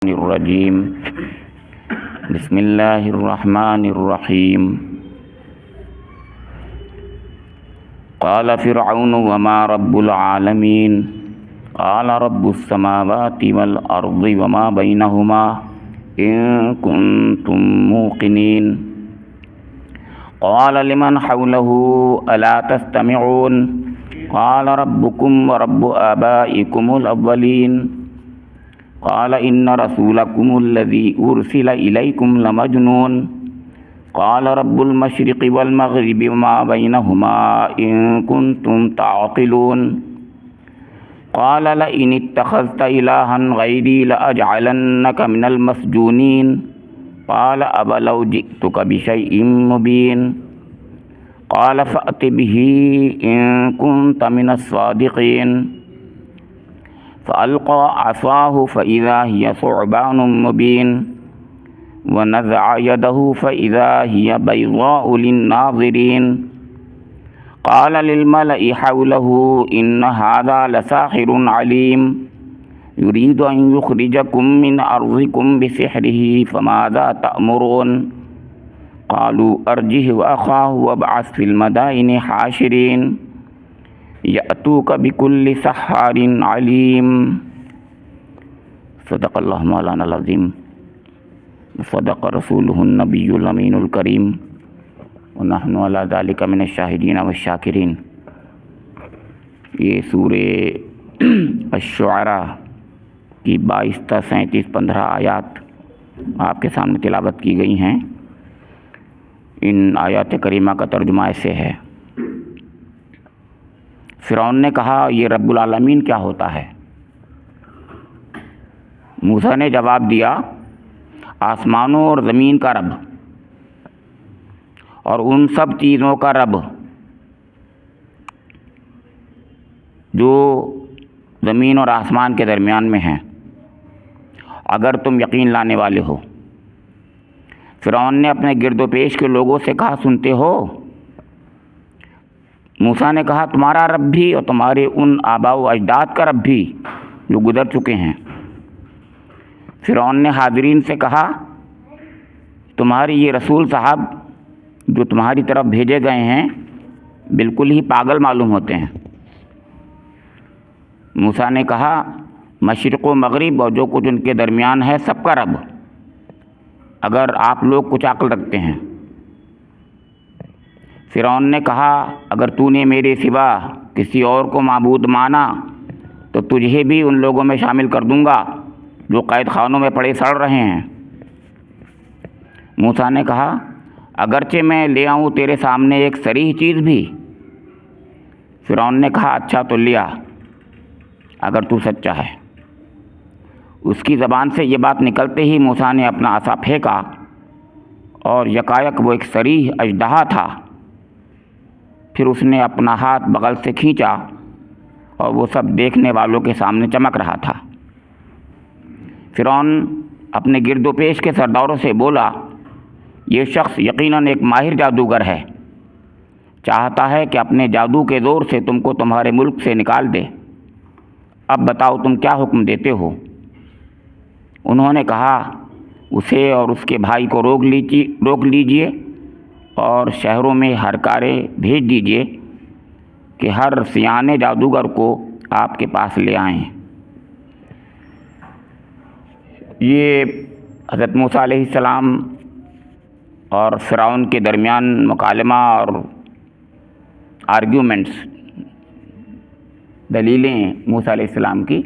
الرجیم بسم اللہ الرحمن الرحیم قال فرعون وما رب العالمین قال رب السماوات والارض وما بینہما ان کنتم موقنین قال لمن حوله الا تستمعون قال ربكم ورب آبائكم الاولین قال ان رسولكم الذي ارسل اليكم لمجنون قال رب المشرق والمغرب وما بينهما ان كنتم تعقلون قال لئن اتخذت إلها غيري لأجعلنك من المسجونين قال أولو جئتك بشيء مبين قال فأت به إن كنت من الصادقين فألقى عصاه فإذا هي ثعبان مبين ونزع يده فإذا هي بيضاء للناظرين قال للملأ حوله إن هذا لساحر عليم يريد أن يخرجكم من أرضكم بسحره فماذا تأمرون قالوا أرجه وأخاه وابعث في المدائن حاشرين یأتوک بکل سحار علیم صدق اللہ مولانا العظیم صدق رسولہ النبی الامین الکریم ونحن علی ذلک من الشاہدین والشاکرین۔ یہ سورہ الشعراء کی 22 تا 37 15 آیات آپ کے سامنے تلاوت کی گئی ہیں۔ ان آیات کریمہ کا ترجمہ ایسے ہے۔ فرعون نے کہا یہ رب العالمین کیا ہوتا ہے؟ موسیٰ نے جواب دیا آسمانوں اور زمین کا رب اور ان سب چیزوں کا رب جو زمین اور آسمان کے درمیان میں ہیں، اگر تم یقین لانے والے ہو۔ فرعون نے اپنے گرد و پیش کے لوگوں سے کہا سنتے ہو؟ موسیٰ نے کہا تمہارا رب بھی اور تمہارے ان آباء و اجداد کا رب بھی جو گزر چکے ہیں۔ فرعون نے حاضرین سے کہا تمہارے یہ رسول صاحب جو تمہاری طرف بھیجے گئے ہیں بالکل ہی پاگل معلوم ہوتے ہیں۔ موسیٰ نے کہا مشرق و مغرب اور جو کچھ ان کے درمیان ہے سب کا رب، اگر آپ لوگ کچھ عقل رکھتے ہیں۔ فرعون نے کہا اگر تو نے میرے سوا کسی اور کو معبود مانا تو تجھے بھی ان لوگوں میں شامل کر دوں گا جو قید خانوں میں پڑے سڑ رہے ہیں۔ موسیٰ نے کہا اگرچہ میں لے آؤں تیرے سامنے ایک صریح چیز بھی۔ فرعون نے کہا اچھا تو لیا اگر تو سچا ہے۔ اس کی زبان سے یہ بات نکلتے ہی موسیٰ نے اپنا عصا پھینکا اور یکایک وہ ایک صریح اژدہا تھا۔ پھر اس نے اپنا ہاتھ بغل سے کھینچا اور وہ سب دیکھنے والوں کے سامنے چمک رہا تھا۔ فرعون اپنے گرد و پیش کے سرداروں سے بولا یہ شخص یقیناً ایک ماہر جادوگر ہے، چاہتا ہے کہ اپنے جادو کے زور سے تم کو تمہارے ملک سے نکال دے۔ اب بتاؤ تم کیا حکم دیتے ہو؟ انہوں نے کہا اسے اور اس کے بھائی کو روک لیجئے اور شہروں میں ہرکارے بھیج دیجئے کہ ہر سیانے جادوگر کو آپ کے پاس لے آئیں۔ یہ حضرت موسیٰ علیہ السلام اور فرعون کے درمیان مکالمہ اور آرگیومنٹس، دلیلیں موسیٰ علیہ السلام کی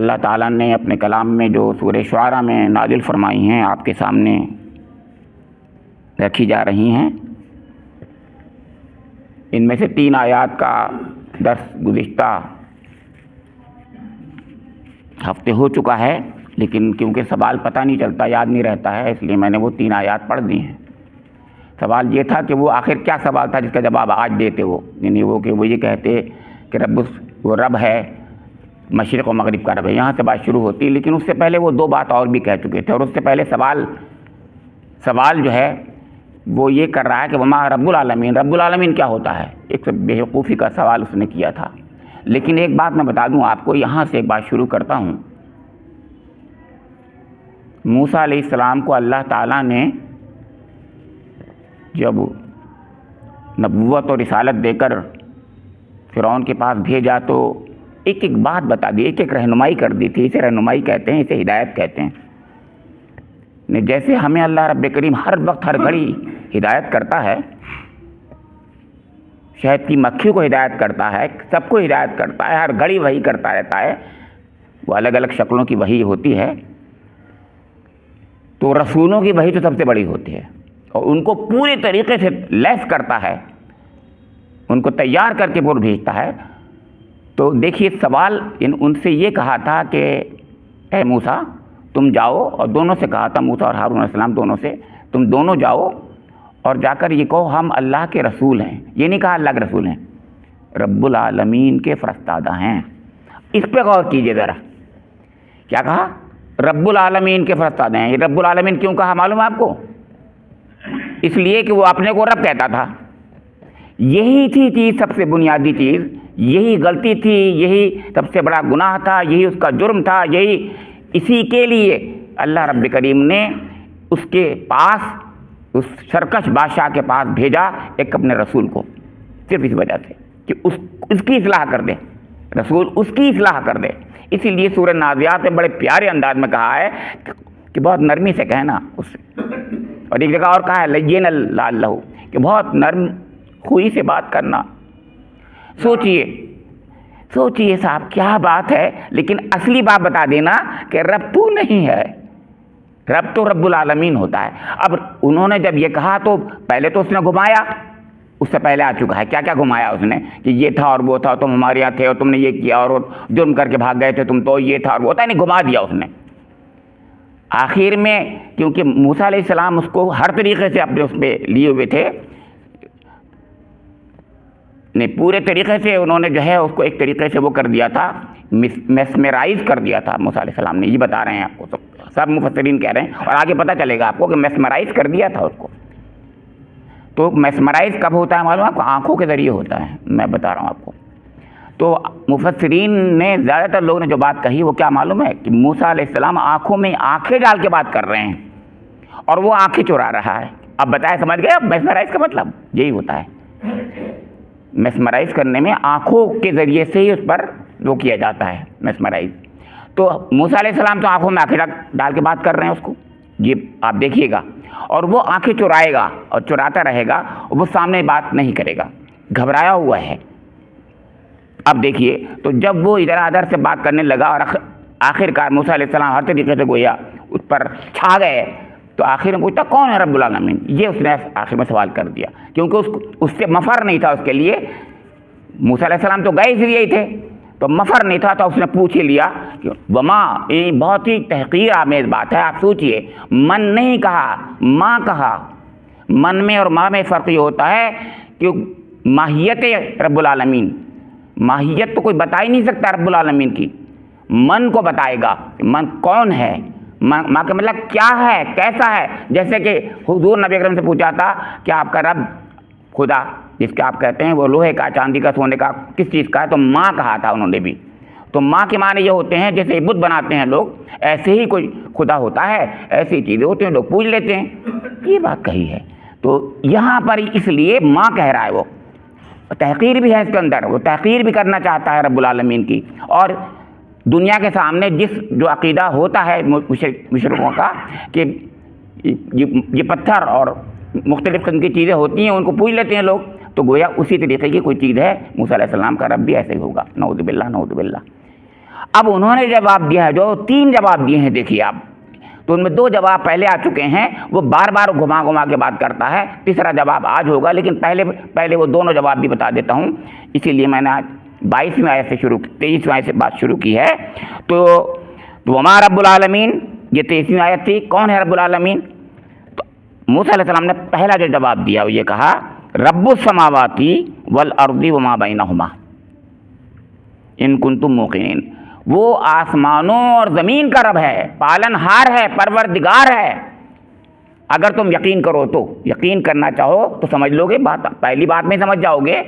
اللہ تعالیٰ نے اپنے کلام میں جو سورہ شعراء میں نازل فرمائی ہیں آپ کے سامنے رکھی جا رہی ہیں۔ ان میں سے 3 آیات کا درس گزشتہ ہفتے ہو چکا ہے، لیکن کیونکہ سوال پتہ نہیں چلتا، یاد نہیں رہتا ہے، اس لیے میں نے وہ 3 آیات پڑھ دی ہیں۔ سوال یہ تھا کہ وہ آخر کیا سوال تھا جس کا جواب آج دیتے وہ، یعنی وہ کہ وہ یہ کہتے کہ وہ رب ہے، مشرق و مغرب کا رب ہے، یہاں سے بات شروع ہوتی، لیکن اس سے پہلے وہ 2 بات اور بھی کہہ چکے تھے، اور اس سے پہلے سوال جو ہے وہ یہ کر رہا ہے کہ وما رب العالمین کیا ہوتا ہے؟ ایک بیوقوفی کا سوال اس نے کیا تھا۔ لیکن ایک بات میں بتا دوں آپ کو، یہاں سے ایک بات شروع کرتا ہوں موسیٰ علیہ السلام کو اللہ تعالیٰ نے جب نبوت اور رسالت دے کر فرعون کے پاس بھیجا تو ایک ایک بات بتا دی، ایک ایک رہنمائی کر دی تھی. اسے رہنمائی کہتے ہیں، اسے ہدایت کہتے ہیں. جیسے ہمیں اللہ رب کریم ہر وقت ہر گھڑی ہدایت کرتا ہے، شہد کی مکھی کو ہدایت کرتا ہے، سب کو ہدایت کرتا ہے، ہر گھڑی وہی کرتا رہتا ہے، وہ الگ الگ شکلوں کی وحی ہوتی ہے. تو رسولوں کی وحی تو سب سے بڑی ہوتی ہے اور ان کو پورے طریقے سے لیس کرتا ہے، ان کو تیار کر کے پور بھیجتا ہے. تو دیکھیے سوال ان سے یہ کہا تھا کہ اے موسیٰ تم جاؤ، اور دونوں سے کہا تھا، موسیٰ اور ہارون علیہ السلام دونوں سے، تم دونوں جاؤ اور جا کر یہ کہو ہم اللہ کے رسول ہیں. یہ نہیں کہا اللہ کے رسول ہیں، رب العالمین کے فرستادہ ہیں. اس پہ غور کیجئے ذرا، کیا کہا؟ رب العالمین کے فرستادہ ہیں. یہ رب العالمین کیوں کہا معلوم ہے آپ کو؟ اس لیے کہ وہ اپنے کو رب کہتا تھا. یہی تھی چیز، سب سے بنیادی چیز یہی غلطی تھی، یہی سب سے بڑا گناہ تھا، یہی اس کا جرم تھا. اسی کے لیے اللہ رب کریم نے اس کے پاس، اس سرکش بادشاہ کے پاس بھیجا ایک اپنے رسول کو، صرف اس وجہ سے کہ اس کی اصلاح کر دے. رسول اس کی اصلاح کر دے. اسی لیے سورہ نازعات میں بڑے پیارے انداز میں کہا ہے کہ بہت نرمی سے کہنا اس سے. اور ایک جگہ اور کہا ہے لین لعلہ، کہ بہت نرم خوئی سے بات کرنا. سوچئے صاحب کیا بات ہے. لیکن اصلی بات بتا دینا کہ رب تو نہیں ہے، رب تو رب العالمین ہوتا ہے. اب انہوں نے جب یہ کہا تو پہلے تو اس نے گھمایا، اس سے پہلے آ چکا ہے. کیا کیا گھمایا اس نے کہ یہ تھا اور وہ تھا، تم ہمارے یہاں تھے اور تم نے یہ کیا اور جرم کر کے بھاگ گئے تھے تم، تو یہ تھا اور وہ تھا، نہیں گھما دیا اس نے. آخر میں کیونکہ موسیٰ علیہ السلام اس کو ہر طریقے سے اپنے اس پہ لیے ہوئے تھے، پورے طریقے سے انہوں نے جو ہے اس کو ایک طریقے سے وہ کر دیا تھا، میسمرائز کر دیا تھا موسیٰ علیہ السلام نے. یہ بتا رہے ہیں آپ کو، سب مفسرین کہہ رہے ہیں اور آگے پتہ چلے گا آپ کو کہ میسمرائز کر دیا تھا اس کو. تو میسمرائز کب ہوتا ہے معلوم ہے آپ کو؟ آنکھوں کے ذریعے ہوتا ہے. میں بتا رہا ہوں آپ کو. تو مفسرین نے، زیادہ تر لوگوں نے جو بات کہی وہ کیا معلوم ہے کہ موسیٰ علیہ السلام آنکھوں میں آنکھیں ڈال کے بات کر رہے ہیں اور وہ آنکھیں چرا رہا ہے. اب بتائیں، سمجھ گئے اب میسمرائز کا مطلب یہی ہوتا ہے. میسمرائز کرنے میں آنکھوں کے ذریعے سے ہی اس پر وہ کیا جاتا ہے میسمرائز. تو موسیٰ علیہ السلام تو آنکھوں میں آنکھیں ڈال کے بات کر رہے ہیں اس کو، یہ آپ دیکھیے گا. اور وہ آنکھیں چرائے گا اور چراتا رہے گا، وہ سامنے بات نہیں کرے گا، گھبرایا ہوا ہے. اب دیکھیے تو جب وہ ادھر ادھر سے بات کرنے لگا اور آخر کار موسیٰ علیہ السلام ہر طریقے سے گویا اس پر چھا گئے، تو آخر میں پوچھتا کون ہے رب العالمین؟ یہ اس نے آخر میں سوال کر دیا، کیونکہ اس سے مفر نہیں تھا اس کے لیے. موسیٰ علیہ السلام تو گئے اس لیے ہی تھے، تو مفر نہیں تھا تو اس نے پوچھ ہی لیا کہ وما. یہ بہت ہی تحقیر آمیز بات ہے. آپ سوچئے، من نہیں کہا، ماں کہا. من میں اور ماں میں فرق یہ ہوتا ہے کہ ماہیت رب العالمین، ماہیت تو کوئی بتا ہی نہیں سکتا رب العالمین کی، من کو بتائے گا. من کون ہے، ماں کا مطلب کیا ہے، کیسا ہے. جیسے کہ حضور نبی اکرم سے پوچھا تھا کہ آپ کا رب خدا جس کا آپ کہتے ہیں وہ لوہے کا، چاندی کا، سونے کا، کس چیز کا ہے؟ تو ماں کہا تھا انہوں نے بھی. تو ماں کے معنی یہ ہوتے ہیں جیسے بت بناتے ہیں لوگ، ایسے ہی کوئی خدا ہوتا ہے، ایسی چیزیں ہوتی ہیں لوگ پوج لیتے ہیں. یہ بات کہی ہے. تو یہاں پر اس لیے ماں کہہ رہا ہے، وہ تحقیر بھی ہے اس کے اندر، وہ تحقیر بھی کرنا چاہتا ہے رب العالمین کی. اور دنیا کے سامنے جو عقیدہ ہوتا ہے مشرکوں کا کہ یہ پتھر اور مختلف قسم کی چیزیں ہوتی ہیں ان کو پوج لیتے ہیں لوگ، تو گویا اسی طریقے کی کوئی چیز ہے. موسیٰ علیہ السلام کا رب بھی ایسے ہی ہوگا، نعوذ باللہ نعوذ باللہ. اب انہوں نے جواب دیا ہے، جو 3 جواب دیے ہیں دیکھیے آپ. تو ان میں 2 جواب پہلے آ چکے ہیں، وہ بار بار گھما گھما کے بات کرتا ہے. تیسرا جواب آج ہوگا، لیکن پہلے وہ دونوں جواب بھی بتا دیتا ہوں. اسی لیے میں نے آج 22ویں آیت سے 23ویں آیت سے بات شروع کی ہے. تو وما رب العالمین، یہ 23ویں آیت تھی. کون ہے رب العالمین؟ تو موسیٰ علیہ السلام نے پہلا جو جواب دیا وہ یہ کہا رب السماوات والارض وما بینہما ان کنتم موقنین. وہ آسمانوں اور زمین کا رب ہے، پالن ہار ہے، پروردگار ہے. اگر تم یقین کرو تو، یقین کرنا چاہو تو سمجھ لو گے بات، پہلی بات میں سمجھ جاؤ گے.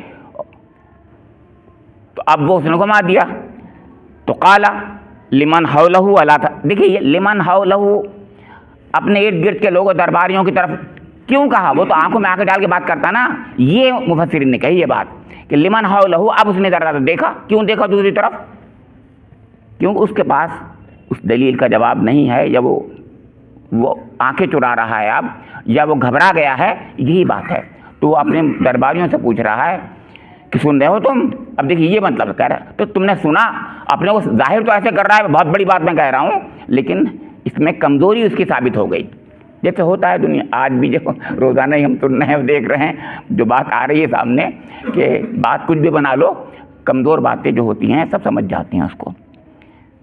تو اب وہ اس نے گھما دیا. تو قالا لمن حولہ، اللہ دیکھیے لمن حولہ اپنے ارد گرد کے لوگوں درباریوں کی طرف کیوں کہا؟ وہ تو آنکھوں میں آنکھیں ڈال کے بات کرتا نا. یہ مفسرین نے کہی یہ بات کہ لمن حولہ. اب اس نے ذرا دیکھا. کیوں دیکھا دوسری طرف؟ کیوں اس کے پاس اس دلیل کا جواب نہیں ہے، یا وہ آنکھیں چرا رہا ہے اب، یا وہ گھبرا گیا ہے. یہی بات ہے. تو وہ اپنے درباریوں سے پوچھ رہا ہے کہ سن رہے ہو تم؟ اب دیکھیے یہ مطلب کہہ رہا ہے تو تم نے سنا. اپنے کو ظاہر تو ایسے کر رہا ہے بہت بڑی بات میں کہہ رہا ہوں، لیکن اس میں کمزوری اس کی ثابت ہو گئی. جیسے ہوتا ہے دنیا آج بھی، جو روزانہ ہی ہم سن رہے ہیں دیکھ رہے ہیں، جو بات آ رہی ہے سامنے کہ بات کچھ بھی بنا لو، کمزور باتیں جو ہوتی ہیں سب سمجھ جاتی ہیں اس کو.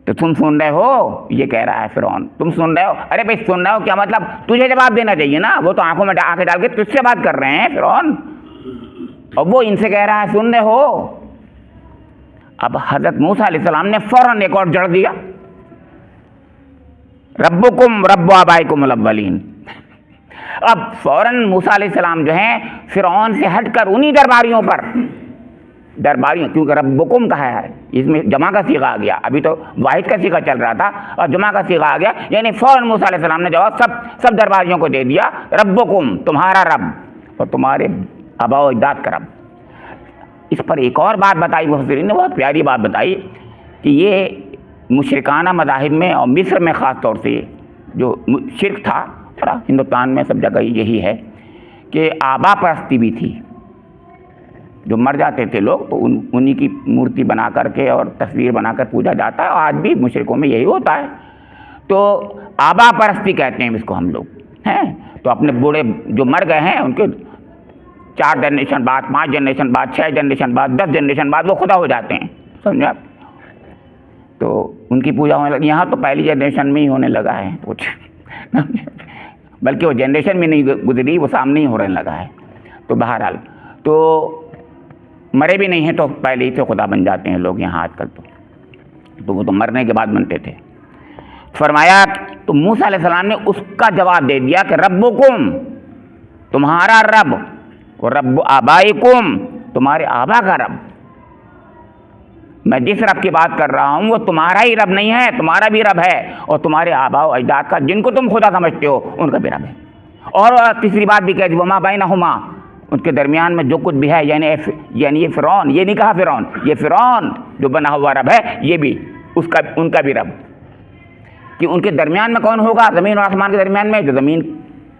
تو تم سن رہے ہو، یہ کہہ رہا ہے فرعون. تم سن رہے ہو؟ ارے بھائی سن رہے ہو کیا مطلب؟ تجھے جواب دینا چاہیے نا. وہ تو آنکھوں میں آنکھیں ڈال کے تجھ سے بات کر رہے ہیں فرعون، اور وہ ان سے کہہ رہا ہے سن رہے ہو. اب حضرت موسیٰ علیہ السلام نے فوراً ایک اور جڑ دیا، ربکم رب آبائکم الاولین. اب فوراً موسیٰ علیہ السلام جو ہیں فرعون سے ہٹ کر انہی درباریوں پر، درباریوں، کیونکہ ربکم کہا ہے اس میں جمع کا صیغہ آ گیا. ابھی تو واحد کا صیغہ چل رہا تھا اور جمع کا صیغہ آ گیا، یعنی فوراً موسیٰ علیہ السلام نے جواب سب درباریوں کو دے دیا، ربکم تمہارا رب اور تمہارے آباء و اجداد کا رب. اس پر ایک اور بات بتائی مفسرین نے، بہت پیاری بات بتائی کہ یہ مشرکانہ مذاہب میں اور مصر میں خاص طور سے جو شرک تھا، ہندوستان میں سب جگہ یہی ہے کہ آبا پرستی بھی تھی. جو مر جاتے تھے لوگ تو انہی کی مورتی بنا کر کے اور تصویر بنا کر پوجا جاتا ہے، اور آج بھی مشرکوں میں یہی ہوتا ہے. تو آبا پرستی کہتے ہیں اس کو ہم لوگ ہیں. تو اپنے بوڑھے جو مر گئے ہیں ان کے 4 جنریشن بعد، 5 جنریشن بعد، 6 جنریشن بعد، 10 جنریشن بعد وہ خدا ہو جاتے ہیں، سمجھے آپ؟ تو ان کی پوجا ہونے لگی. یہاں تو پہلی جنریشن میں ہی ہونے لگا ہے کچھ، بلکہ وہ جنریشن میں نہیں گزری، وہ سامنے ہی ہونے لگا ہے. تو بہرحال تو مرے بھی نہیں ہیں تو پہلے ہی سے خدا بن جاتے ہیں لوگ یہاں آج کل. تو وہ تو مرنے کے بعد بنتے تھے. فرمایا تو موسیٰ علیہ السلام نے اس کا جواب دے دیا کہ ربکم تمہارا رب، اور رب آبائکم تمہارے آبا کا رب. میں جس رب کی بات کر رہا ہوں وہ تمہارا ہی رب نہیں ہے، تمہارا بھی رب ہے، اور تمہارے آباء و اجداد کا جن کو تم خدا سمجھتے ہو ان کا بھی رب ہے. اور تیسری بات بھی کہہ دی، وما بینہما، ان کے درمیان میں جو کچھ بھی ہے، یعنی یہ فرعون، یہ نہیں کہا فرعون، یہ فرعون جو بنا ہوا رب ہے، یہ بھی ان کا بھی رب. کہ ان کے درمیان میں کون ہوگا؟ زمین اور آسمان کے درمیان میں جو زمین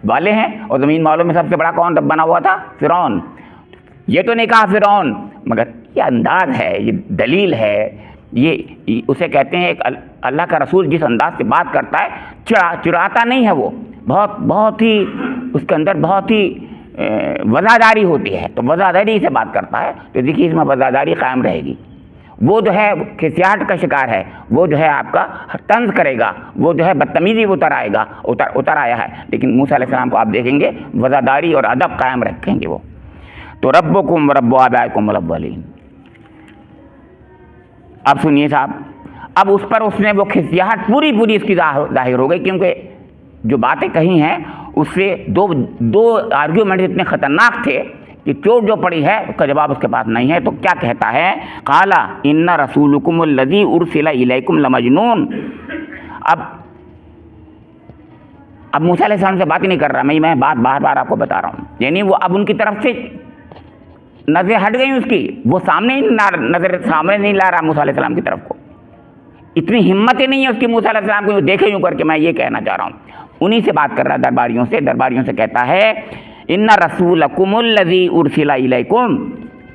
والے ہیں، اور زمین والوں میں سب سے بڑا کون رب بنا ہوا تھا؟ فرعون. یہ تو نہیں کہا فرعون، مگر یہ انداز ہے، یہ دلیل ہے. یہ اسے کہتے ہیں ایک اللہ کا رسول جس انداز سے بات کرتا ہے، چراتا نہیں ہے. وہ بہت ہی اس کے اندر بہت ہی وزاداری ہوتی ہے، تو وزاداری سے بات کرتا ہے. تو دیکھیے اس میں وزاداری قائم رہے گی. وہ جو ہے کھسیاہٹ کا شکار ہے، وہ جو ہے آپ کا طنز کرے گا، وہ جو ہے بدتمیزی اتر آیا ہے. لیکن موسیٰ علیہ السلام کو آپ دیکھیں گے وزاداری اور ادب قائم رکھیں گے وہ. تو ربکم رب آبائکم الاولین. اب سنیے صاحب، اب اس پر اس نے وہ کھسیاہٹ پوری اس کی ظاہر ہو گئی، کیونکہ جو باتیں کہی ہیں اس سے دو آرگیومنٹ اتنے خطرناک تھے کہ چوٹ جو پڑی ہے اس کا جواب اس کے پاس نہیں ہے. تو کیا کہتا ہے؟ قال ان رسولکم الذی ارسل الیکم لمجنون. اب موسیٰ علیہ السلام سے بات ہی نہیں کر رہا، میں بات بار آپ کو بتا رہا ہوں. یعنی وہ اب ان کی طرف سے نظر ہٹ گئی اس کی، وہ نظر سامنے نہیں لا رہا موسیٰ علیہ السلام کی طرف کو. اتنی ہمت ہی نہیں ہے اس کی موسیٰ علیہ السلام کو دیکھے یوں کر کے. میں یہ کہنا چاہ رہا ہوں، انہی سے بات کر رہا ہے، درباریوں سے کہتا ہے ان رسولکم الذی ارسل الیکم.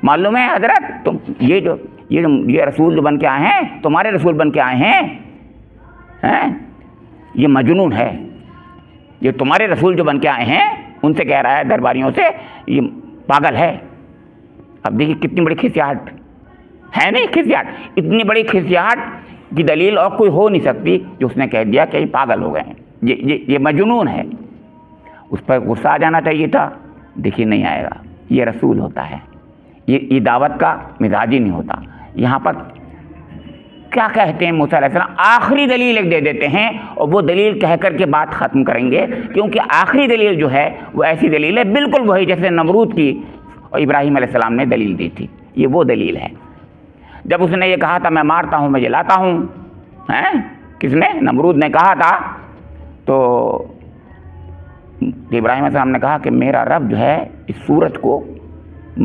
معلوم ہے حضرت، تم یہ رسول جو بن کے آئے ہیں، تمہارے رسول بن کے آئے ہیں، یہ مجنون ہے. یہ تمہارے رسول جو بن کے آئے ہیں ان سے کہہ رہا ہے درباریوں سے، یہ پاگل ہے. اب دیکھیے کتنی بڑی کھسیاہٹ ہے. نہیں کھسیاہٹ، اتنی بڑی کھسیاہٹ کی دلیل اور کوئی ہو نہیں سکتی جو اس نے کہہ دیا کہ یہ پاگل ہو گئے ہیں، یہ مجنون ہے. اس پر غصہ آ جانا چاہیے تھا، دیکھیے نہیں آئے گا. یہ رسول ہوتا ہے، یہ دعوت کا مزاج ہی نہیں ہوتا. یہاں پر کیا کہتے ہیں موسیٰ علیہ السلام؟ آخری دلیل ایک دے دیتے ہیں، اور وہ دلیل کہہ کر کے بات ختم کریں گے. کیونکہ آخری دلیل جو ہے وہ ایسی دلیل ہے بالکل وہی جیسے نمرود کی اور ابراہیم علیہ السلام نے دلیل دی تھی. یہ وہ دلیل ہے. جب اس نے یہ کہا تھا میں مارتا ہوں میں جلاتا ہوں، کس نے؟ نمرود نے کہا تھا. تو ابراہیم علیہ السلام نے کہا کہ میرا رب جو ہے اس سورج کو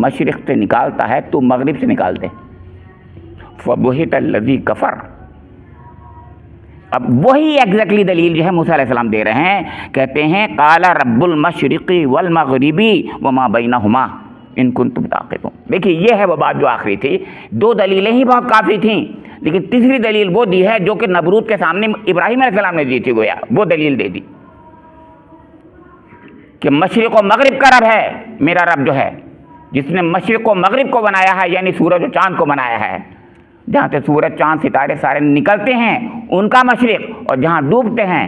مشرق سے نکالتا ہے تو مغرب سے نکال دے. فَبُهِتَ الَّذِي كَفَرَ. اب وہی ایگزیکٹلی دلیل جو ہے موسیٰ علیہ السلام دے رہے ہیں. کہتے ہیں قَالَ رَبُّ الْمَشْرِقِ وَالْمَغْرِبِ وَمَا بَيْنَهُمَا ان کنتم تعقلون. دیکھیے یہ ہے وہ بات جو آخری تھی. دو دلیلیں ہی بہت کافی تھیں، لیکن تیسری دلیل وہ دی ہے جو کہ نمرود کے سامنے ابراہیم علیہ السلام نے دی تھی. گویا وہ دلیل دے دی کہ مشرق و مغرب کا رب ہے میرا رب جو ہے، جس نے مشرق و مغرب کو بنایا ہے، یعنی سورج و چاند کو بنایا ہے. جہاں سے سورج چاند ستارے سارے نکلتے ہیں ان کا مشرق، اور جہاں ڈوبتے ہیں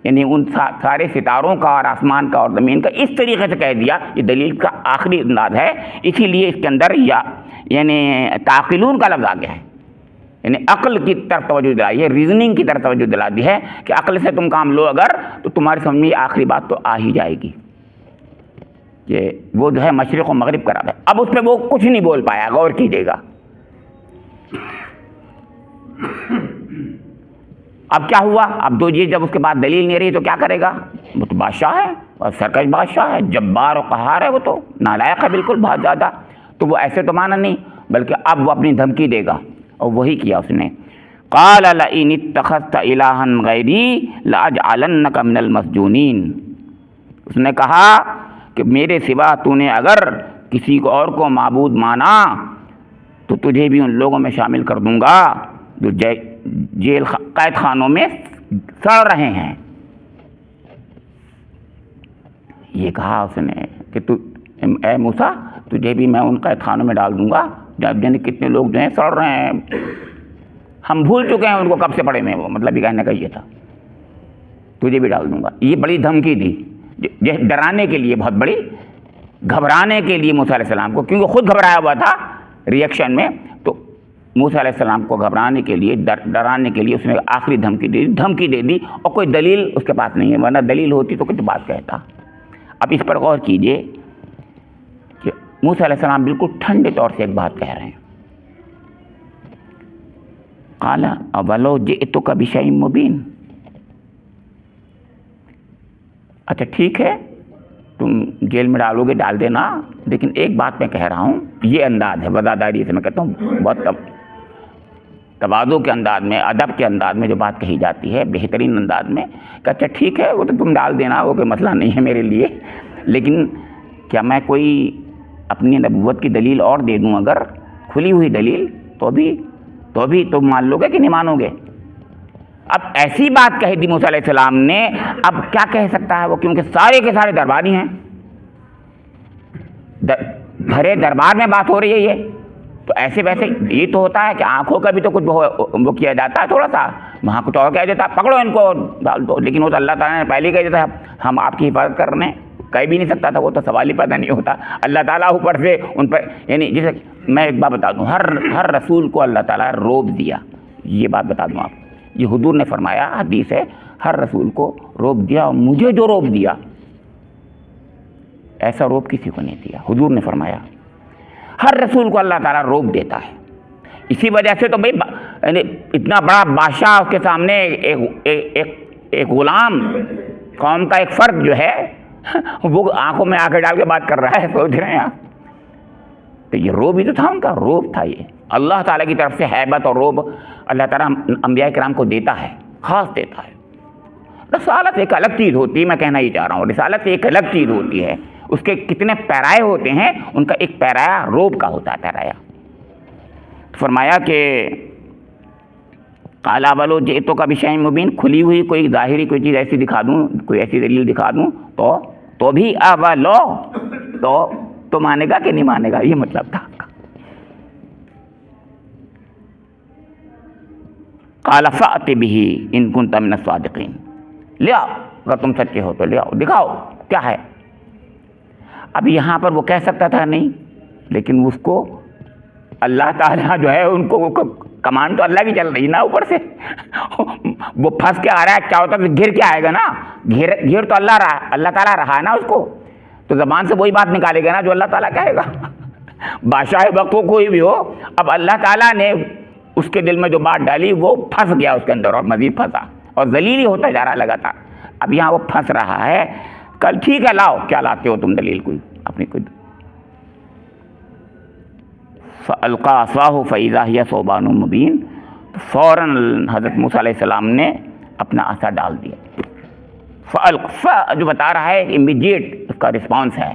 یعنی ان سارے ستاروں کا اور آسمان کا اور زمین کا. اس طریقے سے کہہ دیا. یہ دلیل کا آخری انداز ہے، اسی لیے اس کے اندر یعنی تعقلون کا لفظ آ گیا ہے. یعنی عقل کی طرف توجہ دلائی ہے، ریزننگ کی طرف توجہ دلا دی ہے کہ عقل سے تم کام لو اگر تو تمہاری سمجھ میں آخری بات تو آ ہی جائے گی کہ وہ جو ہے مشرق و مغرب کا رب ہے. اب اس پہ وہ کچھ نہیں بول پایا، غور کیجیے گا. اب کیا ہوا؟ اب دو جب اس کے بعد دلیل نہیں رہی تو کیا کرے گا؟ وہ تو بادشاہ ہے اور سرکش بادشاہ ہے، جبار و قہار ہے، وہ تو نالائق ہے بالکل بہت زیادہ. تو وہ ایسے تو مانا نہیں، بلکہ اب وہ اپنی دھمکی دے گا، اور وہی کیا اس نے. قَالَ لَئِنِ اتَّخَذْتَ إِلَٰهًا غَيْرِي لَأَجْعَلَنَّكَ مِنَ الْمَسْجُونِينَ. اس نے کہا کہ میرے سوا تو نے اگر کسی کو اور کو معبود مانا تو تجھے بھی ان لوگوں میں شامل کر دوں گا جو جیل قید خانوں میں سڑ رہے ہیں. یہ کہا اس نے کہ تو اے موسیٰ تجھے بھی میں ان قید خانوں میں ڈال دوں گا جن کتنے لوگ جو ہیں سڑ رہے ہیں. ہم بھول چکے ہیں ان کو کب سے پڑے میں. وہ مطلب یہ کہنے کا یہ تھا تجھے بھی ڈال دوں گا. یہ بڑی دھمکی دی ڈرانے کے لیے، بہت بڑی، گھبرانے کے لیے موسیٰ علیہ السلام کو، کیونکہ خود گھبرایا ہوا تھا ریئیکشن میں. تو موسیٰ علیہ السلام کو گھبرانے کے لیے، ڈرانے کے لیے اس نے آخری دھمکی دے دی. اور کوئی دلیل اس کے پاس نہیں ہے، ورنہ دلیل ہوتی تو کچھ بات کہتا. اب اس پر غور کیجئے کہ موسیٰ علیہ السلام بالکل ٹھنڈے طور سے ایک بات کہہ رہے ہیں. قال اولو جئتک بشیء مبین. اچھا ٹھیک ہے تم جیل میں ڈالو گے ڈال دینا، لیکن ایک بات میں کہہ رہا ہوں. یہ انداز ہے وزاداری سے میں کہتا ہوں، بہت تواضع کے انداز میں، ادب کے انداز میں جو بات کہی جاتی ہے، بہترین انداز میں کہ اچھا ٹھیک ہے وہ تو تم ڈال دینا، وہ کوئی مسئلہ نہیں ہے میرے لیے، لیکن کیا میں کوئی اپنی نبوت کی دلیل اور دے دوں اگر کھلی ہوئی دلیل تو بھی تم مان لو گے کہ نہیں مانو گے؟ اب ایسی بات کہہ دی موسیٰ علیہ السلام نے. اب کیا کہہ سکتا ہے وہ، کیونکہ سارے کے سارے درباری ہیں، بھرے دربار میں بات ہو رہی ہے یہ. تو ایسے ویسے یہ تو ہوتا ہے کہ آنکھوں کا بھی تو کچھ وہ کیا جاتا ہے، تھوڑا سا وہاں کچھ اور کہہ دیتا ہے، پکڑو ان کو ڈال دو. لیکن وہ تو اللہ تعالیٰ نے پہلے ہی کہہ دیتا ہے ہم آپ کی حفاظت کر رہے ہیں. کہہ بھی نہیں سکتا تھا، وہ تو سوال ہی پیدا نہیں ہوتا. اللہ تعالیٰ اوپر سے ان پر، یعنی جیسے میں ایک بات بتا دوں، ہر رسول کو اللہ تعالیٰ روب دیا. یہ بات بتا دوں آپ، یہ حضور نے فرمایا، حدیث ہے، ہر رسول کو روب دیا، اور مجھے جو روب دیا ایسا روب کسی کو نہیں دیا. حضور نے فرمایا ہر رسول کو اللہ تعالیٰ روب دیتا ہے. اسی وجہ سے تو بھائی اتنا بڑا بادشاہ کے سامنے ایک غلام قوم کا ایک فرد جو ہے وہ آنکھوں میں آنکھیں ڈال کے بات کر رہا ہے، سوچ رہے ہیں آپ. تو یہ روب ہی تو تھا ان کا، روب تھا یہ. اللہ تعالیٰ کی طرف سے ہیبت اور روب اللہ تعالیٰ انبیاء کرام کو دیتا ہے، خاص دیتا ہے. رسالت ایک الگ چیز ہوتی ہے، میں کہنا ہی چاہ رہا ہوں، رسالت ایک الگ چیز ہوتی ہے. اس کے کتنے پیرائے ہوتے ہیں، ان کا ایک پیرایا روب کا ہوتا ہے. پیرایا فرمایا کہ قال اولو جئتک بشیء مبین، کھلی ہوئی کوئی ظاہری کوئی چیز ایسی دکھا دوں، کوئی ایسی دلیل دکھا دوں تو بھی اولو تو مانے گا کہ نہیں مانے گا، یہ مطلب تھا. قال فأت به ان كنت من الصادقین. لے آؤ اگر تم سچے ہو تو لے آؤ، دکھاؤ کیا ہے. اب یہاں پر وہ کہہ سکتا تھا نہیں، لیکن اس کو اللہ تعالیٰ جو ہے ان کو کمانڈ تو اللہ کی چل رہی نا اوپر سے. وہ پھنس کے آ رہا ہے، کیا ہوتا ہے گھر کے آئے گا نا، گھر تو اللہ تعالیٰ رہا ہے نا اس کو، تو زبان سے وہی بات نکالے گا نا جو اللہ تعالیٰ کہے گا. بادشاہ وقت کو کوئی بھی ہو، اب اللہ تعالیٰ نے اس کے دل میں جو بات ڈالی وہ پھنس گیا اس کے اندر، اور مزید پھنسا اور ذلیل ہی ہوتا جا رہا لگاتار. اب یہاں وہ پھنس رہا ہے. کل ٹھیک ہے لاؤ، کیا لاتے ہو تم دلیل کوئی اپنی کوئی؟ فَأَلْقَىٰ عَصَاهُ فَإِذَا هِيَ ثُعْبَانٌ مُّبِينٌ، تو فوراً حضرت موسیٰ علیہ السلام نے اپنا عصا ڈال دیا۔ جو بتا رہا ہے امیڈیٹ اس کا رسپانس ہے،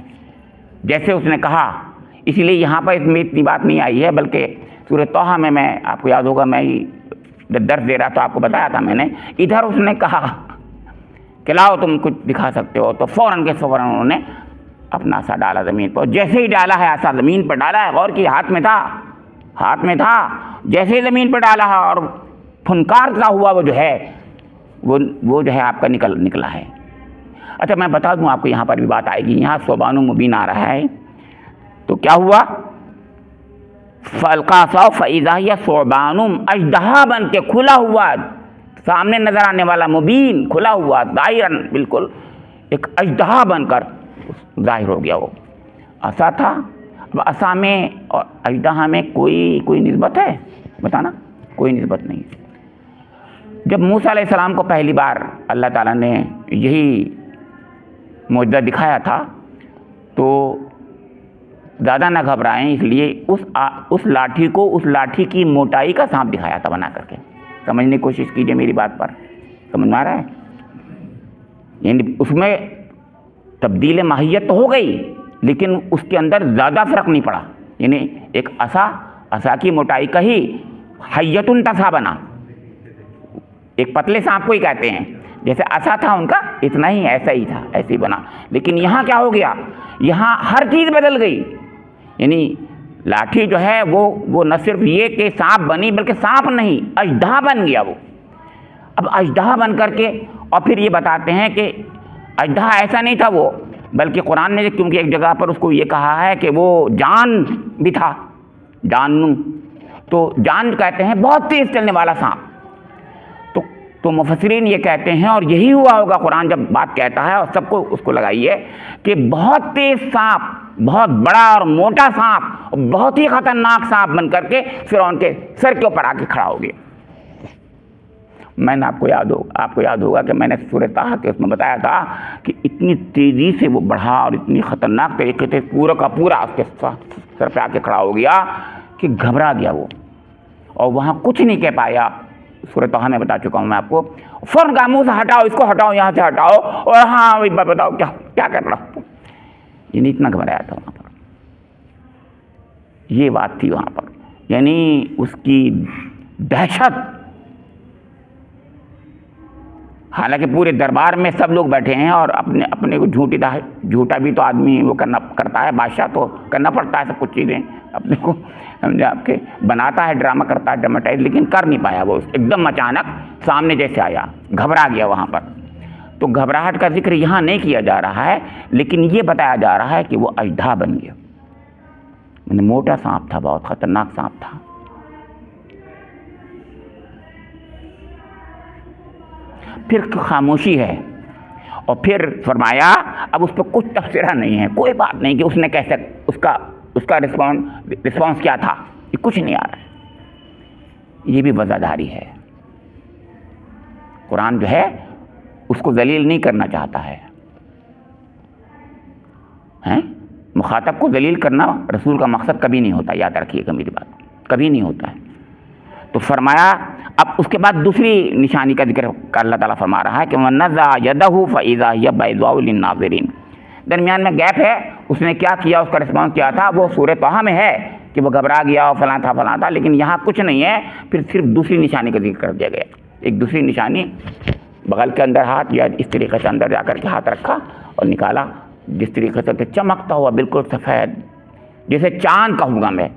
جیسے اس نے کہا۔ اسی لیے یہاں پر اس میں اتنی بات نہیں آئی ہے، بلکہ سورہ طٰہٰ میں آپ کو یاد ہوگا، میں درس دے رہا تو آپ کو بتایا تھا میں نے، ادھر اس نے کہا کہ لاؤ تم کچھ دکھا سکتے ہو، تو فوراً کے فوراً انہوں نے اپنا عصا ڈالا زمین پر۔ جیسے ہی ڈالا ہے عصا زمین پر ڈالا ہے، غور کی ہاتھ میں تھا، جیسے ہی زمین پر ڈالا ہے اور پھنکار سا ہوا وہ جو ہے وہ جو ہے آپ کا نکلا ہے۔ اچھا میں بتا دوں آپ کو، یہاں پر بھی بات آئے گی، یہاں ثعبان مبین آ رہا ہے تو کیا ہوا؟ فَأَلْقَىٰ عَصَاهُ فَإِذَا هِيَ ثُعْبَانٌ، اژدہا بن کے کھلا ہوا، سامنے نظر آنے والا، مبین کھلا ہوا، ظاہراً بالکل ایک اژدہا بن کر ظاہر ہو گیا۔ وہ عصا تھا۔ اب عصا میں اور اژدہا میں کوئی نسبت ہے؟ بتانا، کوئی نسبت نہیں۔ جب موسیٰ علیہ السلام کو پہلی بار اللہ تعالیٰ نے یہی معجزہ دکھایا تھا تو زیادہ نہ گھبرائیں، اس لیے اس لاٹھی کو، اس لاٹھی کی موٹائی کا سانپ دکھایا تھا بنا کر کے۔ سمجھنے کی کوشش کیجئے میری بات پر، سمجھ میں آ رہا ہے؟ یعنی اس میں تبدیل ماہیت تو ہو گئی، لیکن اس کے اندر زیادہ فرق نہیں پڑا۔ یعنی ایک عصا کی موٹائی کا ہی حیتن تسا بنا، ایک پتلے سانپ کو ہی کہتے ہیں، جیسے عصا تھا ان کا اتنا ہی، ایسا ہی تھا، ایسے ہی بنا۔ لیکن یہاں کیا ہو گیا؟ یہاں ہر چیز بدل گئی۔ یعنی لاٹھی جو ہے وہ نہ صرف یہ کہ سانپ بنی، بلکہ سانپ نہیں، اژدہا بن گیا وہ۔ اب اژدہا بن کر کے، اور پھر یہ بتاتے ہیں کہ اژدہا ایسا نہیں تھا وہ، بلکہ قرآن نے کیونکہ ایک جگہ پر اس کو یہ کہا ہے کہ وہ جان بھی تھا، جانوں، تو جان کہتے ہیں بہت تیز چلنے والا سانپ۔ تو مفسرین یہ کہتے ہیں، اور یہی ہوا ہوگا، قرآن جب بات کہتا ہے اور سب کو اس کو لگائیے کہ بہت تیز سانپ، بہت بڑا اور موٹا سانپ، بہت ہی خطرناک سانپ بن کر کے فرعون کے سر کے اوپر آ کے کھڑا ہو گیا۔ میں نے آپ کو یاد ہوگا کہ میں نے سورہ طٰہٰ کے اس میں بتایا تھا کہ اتنی تیزی سے وہ بڑھا اور اتنی خطرناک طریقے سے پورا کا پورا اس کے سر پہ آ کے کھڑا ہو گیا کہ گھبرا گیا وہ، اور وہاں کچھ نہیں کہہ پایا۔ سورہ طٰہٰ میں بتا چکا ہوں میں آپ کو، فوراً کہا منہ سے ہٹاؤ، اس کو ہٹاؤ، یہاں سے ہٹاؤ، اور ہاں بتاؤ کیا کر رہا ہوں۔ یعنی اتنا گھبرایا تھا وہاں پر، یہ بات تھی وہاں پر، یعنی اس کی دہشت۔ حالانکہ پورے دربار میں سب لوگ بیٹھے ہیں اور اپنے کو جھوٹا بھی تو آدمی وہ کرتا ہے، بادشاہ تو کرنا پڑتا ہے سب کچھ چیزیں اپنے کو، سمجھے آپ کے، بناتا ہے، ڈرامہ کرتا ہے، ڈراماٹائز، لیکن کر نہیں پایا وہ، ایک دم اچانک سامنے جیسے آیا، گھبرا گیا وہاں پر۔ تو گھبراہٹ کا ذکر یہاں نہیں کیا جا رہا ہے، لیکن یہ بتایا جا رہا ہے کہ وہ اژدہا بن گیا، یعنی موٹا سانپ تھا، بہت خطرناک سانپ تھا۔ پھر خاموشی ہے، اور پھر فرمایا اب اس پہ کچھ تبصرہ نہیں ہے، کوئی بات نہیں کہ اس نے کیسے، اس کا رسپانس کیا تھا، یہ کچھ نہیں آ رہا ہے۔ یہ بھی وضاحت ہے، قرآن جو ہے اس کو ذلیل نہیں کرنا چاہتا ہے، مخاطب کو ذلیل کرنا رسول کا مقصد کبھی نہیں ہوتا، یاد رکھیے گا میری بات، کبھی نہیں ہوتا ہے۔ تو فرمایا، اب اس کے بعد دوسری نشانی کا ذکر اللہ تعالیٰ فرما رہا ہے کہ وَنَزَعَ يَدَهُ فَإِذَا هِيَ بَيْضَاءُ لِلنَّاظِرِينَ۔ درمیان میں گیپ ہے، اس نے کیا کیا، اس کا رسپانس کیا تھا، وہ سورہ طٰہٰ میں ہے کہ وہ گھبرا گیا اور فلاں تھا، لیکن یہاں کچھ نہیں ہے۔ پھر صرف دوسری نشانی کا ذکر کر دیا گیا، ایک دوسری نشانی، بغل کے اندر ہاتھ، یا اس طریقے سے اندر جا کر کے ہاتھ رکھا اور نکالا، جس طریقے سے چمکتا ہوا بالکل سفید، جیسے چاند کہوں گا میں۔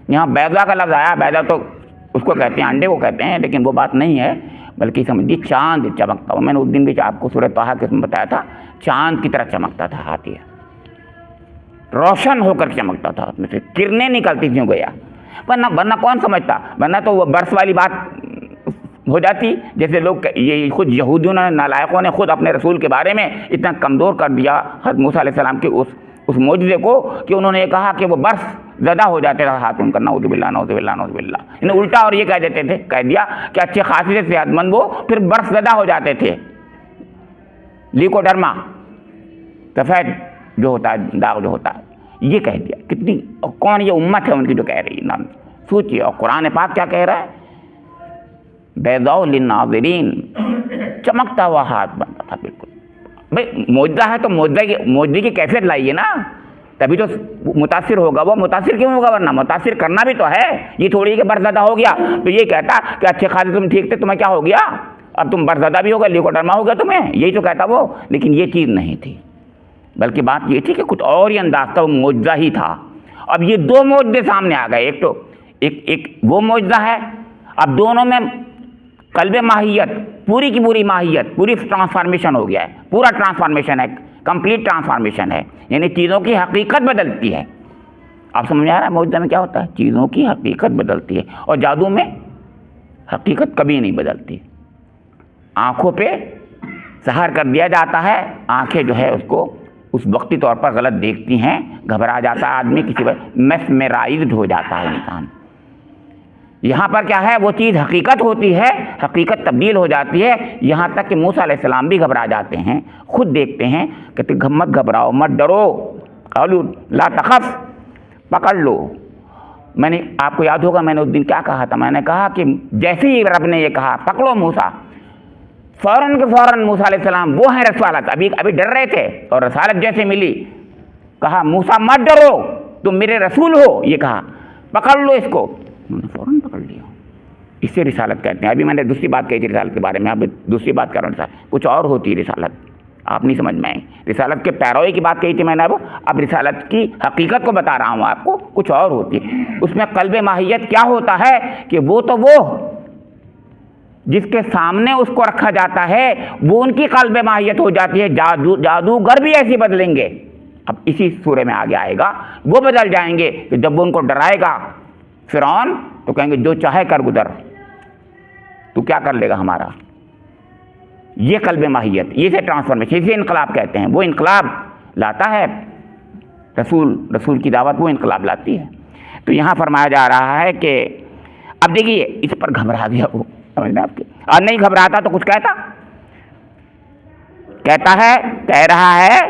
یہاں بیضا کا لفظ آیا، بیضا تو اس کو کہتے ہیں، انڈے کو کہتے ہیں، لیکن وہ بات نہیں ہے، بلکہ سمجھیے چاند چمکتا ہوا۔ میں نے اس دن بھی آپ کو سورہ طٰہٰ کے اس میں بتایا تھا، چاند کی طرح چمکتا تھا ہاتھ، یہ روشن ہو کر چمکتا تھا، اس میں سے کرنیں نکلتی تھیں گویا، ورنہ کون سمجھتا، ورنہ تو وہ برس والی بات ہو جاتی، جیسے لوگ یہ خود یہودیوں نے، نالائقوں نے خود اپنے رسول کے بارے میں اتنا کمزور کر دیا حضرت موسیٰ علیہ السلام کے اس معجزے کو کہ انہوں نے یہ کہا کہ وہ برف زدہ ہو جاتے تھا ہاتھ ان کا، نعوذ باللہ نعوذ باللہ نعوذ باللہ، انہیں الٹا اور یہ کہہ دیتے تھے، کہہ دیا کہ اچھے خاصی صحت مند وہ پھر برف زدہ ہو جاتے تھے، لیکوڈرما، سفید جو ہوتا ہے داغ جو ہوتا ہے، یہ کہہ دیا. کتنی اور کون یہ امت ہے ان کی جو کہہ رہی ہے؟ سوچیے. اور قرآن پاک کیا کہہ رہا ہے؟ بیضاء للناظرین، چمکتا ہوا ہاتھ بنتا تھا بالکل. بھائی معجزہ ہے تو معجزے کی کیفیت لائیے نا، تبھی تو متاثر ہوگا. وہ متاثر کیوں ہوگا؟ ورنہ متاثر کرنا بھی تو ہے. یہ تھوڑی کہ برزدہ ہو گیا تو یہ کہتا کہ اچھے خاصے تم ٹھیک تھے، تمہیں کیا ہو گیا؟ اب تم برزدہ بھی ہوگا، لیوکوڈرما ہو گیا تمہیں، یہی تو کہتا وہ. لیکن یہ چیز نہیں تھی، بلکہ بات یہ تھی کہ کچھ اور ہی انداز تھا، وہ معجزہ ہی تھا. اب یہ دو معجزے سامنے آ گئے. ایک تو ایک وہ معجزہ ہے، اب دونوں میں قلب ماہیت، پوری کی پوری ماہیت، پوری ٹرانسفارمیشن ہو گیا ہے. پورا ٹرانسفارمیشن ہے، کمپلیٹ ٹرانسفارمیشن ہے. یعنی چیزوں کی حقیقت بدلتی ہے. آپ سمجھ آ رہا ہے معجزہ میں کیا ہوتا ہے؟ چیزوں کی حقیقت بدلتی ہے. اور جادو میں حقیقت کبھی نہیں بدلتی. آنکھوں پہ سحر کر دیا جاتا ہے، آنکھیں جو ہے اس کو اس وقتی طور پر غلط دیکھتی ہیں، گھبرا جاتا ہے آدمی، کسی وجہ میسمرائزڈ ہو جاتا ہے انسان. یہاں پر کیا ہے؟ وہ چیز حقیقت ہوتی ہے، حقیقت تبدیل ہو جاتی ہے. یہاں تک کہ موسیٰ علیہ السلام بھی گھبرا جاتے ہیں، خود دیکھتے ہیں، کہتے مت گھبراؤ، مت ڈرو. قالوا لا تخف، پکڑ لو. میں نے آپ کو یاد ہوگا میں نے اس دن کیا کہا تھا؟ میں نے کہا کہ جیسے ہی رب نے یہ کہا پکڑو موسیٰ، فوراً کے فوراً موسیٰ علیہ السلام وہ ہیں رسالت، ابھی ڈر رہے تھے اور رسالت جیسے ملی کہا موسیٰ مت ڈرو، تم میرے رسول ہو. یہ کہا پکڑ لو اس کو، انہوں نے فوراً پکڑ لیا. اس سے رسالت کہتے ہیں. ابھی میں نے دوسری بات کہی تھی رسالت کے بارے میں، اب دوسری بات کر رہا ہوں. کچھ اور ہوتی ہے رسالت، آپ نہیں سمجھ میں آئی. رسالت کے پیروی کی بات کہی تھی میں نے، اب رسالت کی حقیقت کو بتا رہا ہوں آپ کو. کچھ اور ہوتی ہے اس میں. قلب ماہیت کیا ہوتا ہے کہ وہ تو وہ جس کے سامنے اس کو رکھا جاتا ہے وہ ان کی قلب ماہیت ہو جاتی ہے. جادوگر بھی ایسی بدلیں گے. اب اسی سورے میں آگے آئے گا، وہ بدل جائیں گے کہ جب وہ ان کو ڈرائے گا فرعون تو کہیں گے جو چاہے کر گزر، تو کیا کر لے گا ہمارا. یہ قلب ماہیت، یہ سے ٹرانسفارمیشن، اسے انقلاب کہتے ہیں. وہ انقلاب لاتا ہے رسول کی دعوت، وہ انقلاب لاتی ہے. تو یہاں فرمایا جا رہا ہے کہ اب دیکھیے اس پر گھبرا گیا وہ، سمجھنا آپ کے. اور نہیں گھبراتا تو کچھ کہہ رہا ہے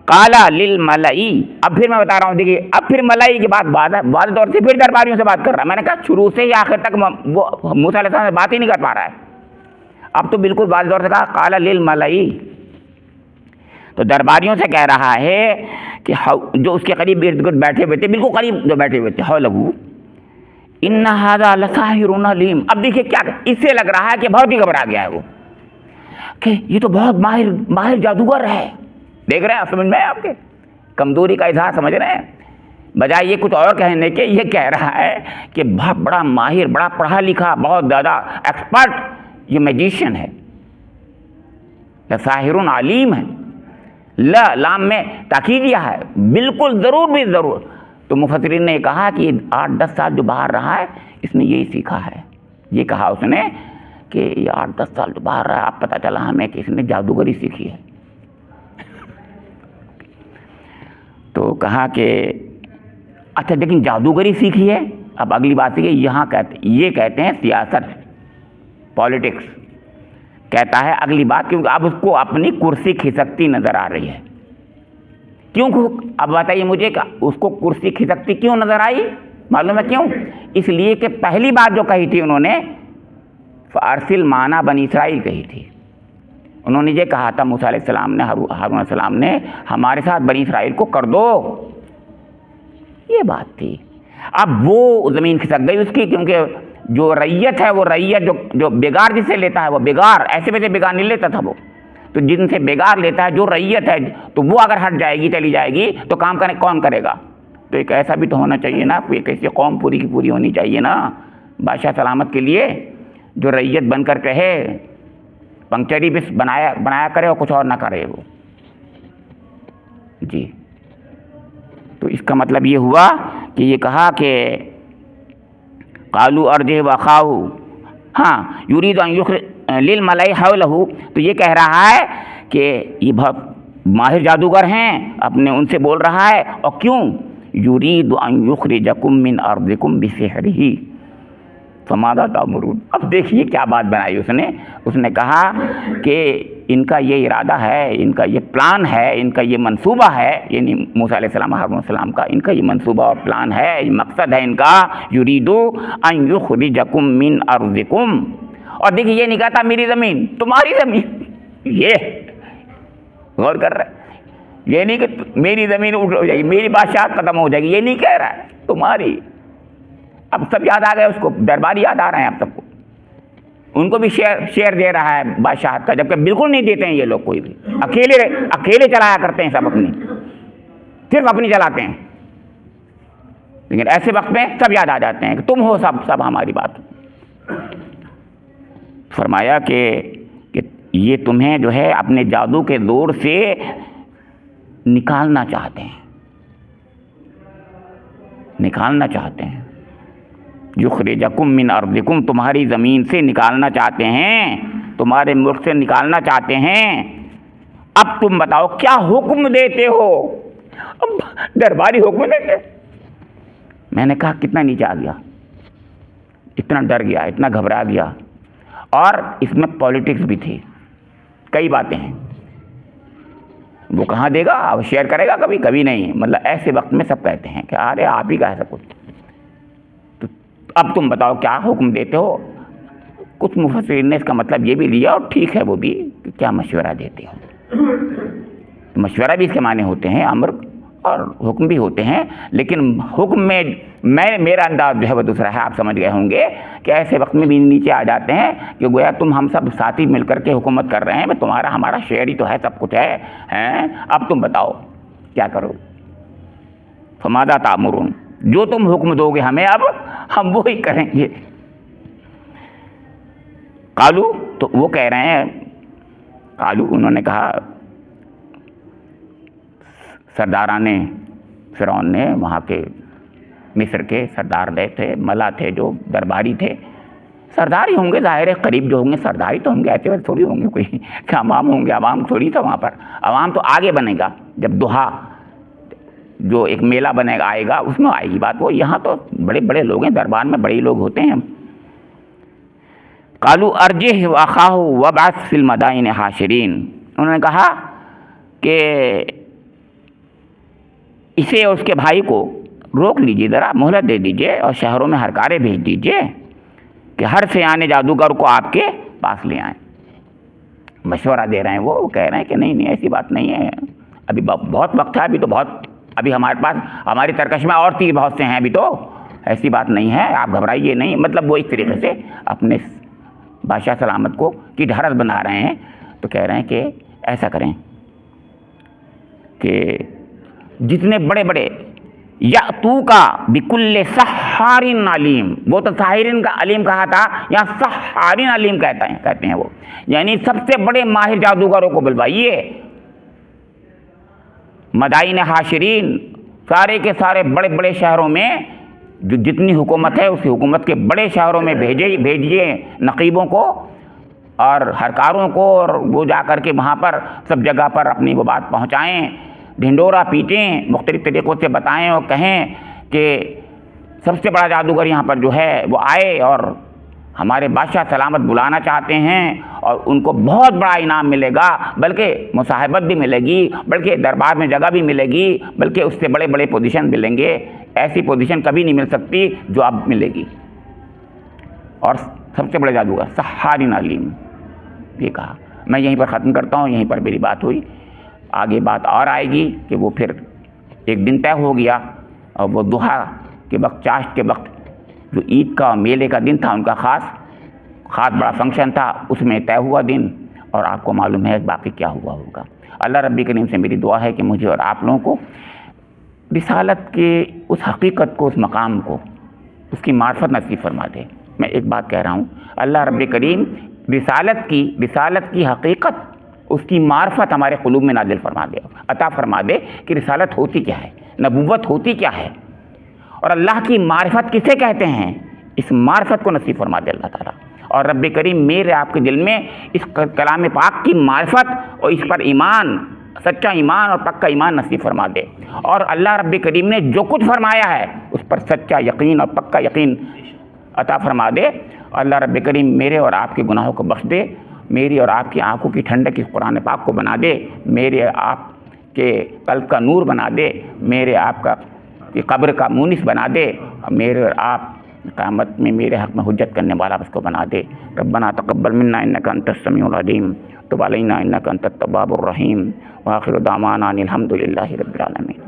قالا للملئی. اب پھر میں بتا رہا ہوں، دیکھیے اب پھر ملئی کی بات واضح طور سے پھر درباریوں سے بات کر رہا ہے. میں نے کہا شروع سے ہی آخر تک وہ موسیٰ علیہ السلام سے بات ہی نہیں کر پا رہا ہے. اب تو بالکل واضح طور سے کہا قالا للملئی، تو درباریوں سے کہہ رہا ہے کہ جو اس کے قریب ارد گرد بیٹھے ہوئے تھے، بالکل قریب جو بیٹھے ہوئے تھے، حولہ ان ھذا لساحر علیم. اب دیکھیے کیا اس سے لگ رہا ہے کہ بہت ہی گھبرا گیا ہے وہ، کہ یہ تو بہت ماہر جادوگر ہے. دیکھ رہے ہیں آپ، سمجھ میں آپ کے کمزوری کا اظہار سمجھ رہے ہیں. بجائے یہ کچھ اور کہنے کے یہ کہہ رہا ہے کہ بہت بڑا ماہر، بڑا پڑھا لکھا، بہت زیادہ ایکسپرٹ یہ میجیشین ہے، لساحر علیم ہے. لام میں تاکیدیہ ہے، بالکل ضرور بھی ضرور. تو مفسرین نے کہا کہ 8-10 سال جو باہر رہا ہے اس نے یہی سیکھا ہے. یہ کہا اس نے کہ یہ 8-10 سال جو باہر رہا ہے، اب پتہ چلا ہمیں کہ اس نے جادوگری سیکھی ہے. تو کہا کہ اچھا لیکن جادوگری سیکھی ہے. اب اگلی بات ہے یہاں یہ کہتے ہیں سیاست، پالیٹکس. کہتا ہے اگلی بات، کیونکہ اب اس کو اپنی کرسی کھسکتی نظر آ رہی ہے. کیوں؟ اب بتائیے مجھے کہ اس کو کرسی کھسکتی کیوں نظر آئی؟ معلوم ہے کیوں؟ اس لیے کہ پہلی بات جو کہی تھی انہوں نے فارسل معنا بنی اسرائیل کہی تھی. انہوں نے یہ کہا تھا موسیٰ علیہ السلام نے، ہارون علیہ السلام نے، ہمارے ساتھ بنی اسرائیل کو کر دو. یہ بات تھی. اب وہ زمین کھسک گئی اس کی، کیونکہ جو ریت ہے، وہ ریت جو بیگار جسے لیتا ہے، وہ بیگار ایسے ویسے بیگار نہیں لیتا تھا وہ. تو جن سے بیگار لیتا ہے، جو ریت ہے، تو وہ اگر ہٹ جائے گی، چلی جائے گی تو کام کون کرے گا؟ تو ایک ایسا بھی تو ہونا چاہیے نا، ایک ایسی قوم پوری کی پوری ہونی چاہیے نا بادشاہ سلامت کے لیے، جو ریت بن کر کہے، پنکچری بس بنایا کرے اور کچھ اور نہ کرے وہ. جی تو اس کا مطلب یہ ہوا کہ یہ کہا کہ قالوا ارجه واخاه، ہاں یرید ان یخرج للملئ حولہ. تو یہ کہہ رہا ہے کہ یہ بہت ماہر جادوگر ہیں، اپنے ان سے بول رہا ہے. اور کیوں؟ یرید ان یخرجکم من ارضکم بسحرہ، فماذا تأمرون. اب دیکھیے کیا بات بنائی اس نے کہا کہ ان کا یہ ارادہ ہے، ان کا یہ پلان ہے، ان کا یہ منصوبہ ہے، یعنی موسیٰ علیہ السلام ہارون علیہ السلام کا ان کا یہ منصوبہ اور پلان ہے، مقصد ہے ان کا یریدو ان یخرجکم من ارضکم. اور دیکھیے یہ نہیں کہتا میری زمین، تمہاری زمین. یہ غور کر رہا ہے، یہ نہیں کہ میری زمین اٹھ ہو جائے گی، میری بادشاہت ختم ہو جائے گی، یہ نہیں کہہ رہا ہے، تمہاری. اب سب یاد آ گئے اس کو، درباری یاد آ رہے ہیں اب سب کو. ان کو بھی شیئر دے رہا ہے بادشاہت کا، جبکہ بالکل نہیں دیتے ہیں یہ لوگ کوئی بھی. اکیلے چلایا کرتے ہیں سب، اپنی صرف اپنی چلاتے ہیں. لیکن ایسے وقت میں سب یاد آ جاتے ہیں کہ تم ہو سب ہماری بات. فرمایا کہ یہ تمہیں جو ہے اپنے جادو کے زور سے نکالنا چاہتے ہیں، یخرجکم من ارضکم، تمہاری زمین سے نکالنا چاہتے ہیں، تمہارے ملک سے نکالنا چاہتے ہیں. اب تم بتاؤ کیا حکم دیتے ہو؟ اب درباری حکم دیتے. میں نے کہا کتنا نیچے آ گیا، اتنا ڈر گیا، اتنا گھبرا گیا. اور اس میں پالیٹکس بھی تھی، کئی باتیں ہیں. وہ کہاں دے گا، وہ شیئر کرے گا کبھی کبھی نہیں. مطلب ایسے وقت میں سب کہتے ہیں کہ ارے آپ ہی کا ہے سب کچھ. تو اب تم بتاؤ کیا حکم دیتے ہو؟ کچھ مفسرین نے اس کا مطلب یہ بھی لیا، اور ٹھیک ہے وہ بھی، کہ کیا مشورہ دیتے ہو. مشورہ بھی اس کے معنی ہوتے ہیں، امر اور حکم بھی ہوتے ہیں. لیکن حکم میں میرا انداز جو ہے وہ دوسرا ہے. آپ سمجھ گئے ہوں گے کہ ایسے وقت میں بھی نیچے آ جاتے ہیں کہ گویا تم ہم سب ساتھی مل کر کے حکومت کر رہے ہیں، تمہارا ہمارا شیئر ہی تو ہے، سب کچھ ہے. اب تم بتاؤ کیا کرو. فماذا تأمرون، جو تم حکم دو گے ہمیں اب ہم وہی کریں گے. قالو، تو وہ کہہ رہے ہیں، قالو انہوں نے کہا، سرداران فرعون نے، وہاں کے مصر کے سردار تھے، ملا تھے، جو درباری تھے، سردار ہی ہوں گے ظاہر ہے، قریب جو ہوں گے سردار ہی تو ہوں گے، ایسے ویسے تھوڑی ہوں گے کوئی کہ عوام ہوں گے. عوام تھوڑی تھا وہاں پر. عوام تو آگے بنے گا جب دوحہ جو ایک میلہ بنے گا آئے گا، اس میں آئے گی بات. وہ یہاں تو بڑے بڑے لوگ ہیں، دربار میں بڑے لوگ ہوتے ہیں. قالوا ارجہ واخاہ وابعث فی المدائن حاشرین، انہوں نے کہا کہ اسے اور اس کے بھائی کو روک لیجیے، ذرا مہلت دے دیجیے، اور شہروں میں ہرکارے بھیج دیجیے کہ ہر سیانے جادوگر کو آپ کے پاس لے آئیں. مشورہ دے رہے ہیں وہ کہہ رہے ہیں کہ نہیں ایسی بات نہیں ہے، ابھی بہت وقت ہے، ابھی ہمارے پاس، ہماری ترکش میں اور تیر بہت سے ہیں، ابھی تو ایسی بات نہیں ہے، آپ گھبرائیے نہیں. مطلب وہ اس طریقے سے اپنے بادشاہ سلامت کو کی ڈھارس بنا رہے ہیں. تو کہہ رہے ہیں کہ ایسا کریں کہ جتنے بڑے بڑے یاتوکا بکل سحار علیم، وہ تو ساحرین کا علیم کہا تھا، یہاں سحارین علیم کہتے ہیں وہ، یعنی سب سے بڑے ماہر جادوگروں کو بلوائیے. مدائن حاشرین، سارے کے سارے بڑے بڑے شہروں میں جو جتنی حکومت ہے اس حکومت کے بڑے شہروں میں بھیجیے نقیبوں کو اور ہرکاروں کو، اور وہ جا کر کے وہاں پر سب جگہ پر اپنی وہ بات پہنچائیں، ڈھنڈورا پیٹیں، مختلف طریقوں سے بتائیں اور کہیں کہ سب سے بڑا جادوگر یہاں پر جو ہے وہ آئے اور ہمارے بادشاہ سلامت بلانا چاہتے ہیں، اور ان کو بہت بڑا انعام ملے گا، بلکہ مصاحبت بھی ملے گی، بلکہ دربار میں جگہ بھی ملے گی، بلکہ اس سے بڑے بڑے پوزیشن ملیں گے. ایسی پوزیشن کبھی نہیں مل سکتی جو اب ملے گی. اور سب سے بڑے جادوگر سحارین علیم، یہ کہا. میں یہیں پر ختم کرتا ہوں، یہیں پر میری بات ہوئی. آگے بات اور آئے گی کہ وہ پھر ایک دن طے ہو گیا، اور وہ ضحیٰ کے وقت، چاشت کے وقت، جو عید کا میلے کا دن تھا ان کا خاص بڑا فنکشن تھا، اس میں طے ہوا دن. اور آپ کو معلوم ہے باقی کیا ہوا ہوگا. اللہ رب کریم سے میری دعا ہے کہ مجھے اور آپ لوگوں کو رسالت کے اس حقیقت کو، اس مقام کو، اس کی معرفت نصیب فرما دے. میں ایک بات کہہ رہا ہوں، اللہ رب کریم رسالت کی حقیقت، اس کی معرفت ہمارے قلوب میں نازل فرما دے، عطا فرما دے کہ رسالت ہوتی کیا ہے، نبوت ہوتی کیا ہے، اور اللہ کی معرفت کسے کہتے ہیں. اس معرفت کو نصیب فرما دے اللہ تعالیٰ. اور رب کریم میرے آپ کے دل میں اس کلام پاک کی معرفت اور اس پر ایمان، سچا ایمان اور پکا ایمان نصیب فرما دے. اور اللہ رب کریم نے جو کچھ فرمایا ہے اس پر سچا یقین اور پکا یقین عطا فرما دے. اللہ رب کریم میرے اور آپ کے گناہوں کو بخش دے, میری اور آپ کی آنکھوں کی ٹھنڈک اس قرآن پاک کو بنا دے, میرے آپ کے قلب کا نور بنا دے, میرے آپ کا قبر کا مونس بنا دے, میرے اور آپ قیامت میں میرے حق میں حجت کرنے والا اس کو بنا دے. ربنا تقبل منا انک انت السمیع العلیم تب علینا انک انت التواب الرحیم وآخر دعوانا ان الحمد للہ رب العالمین.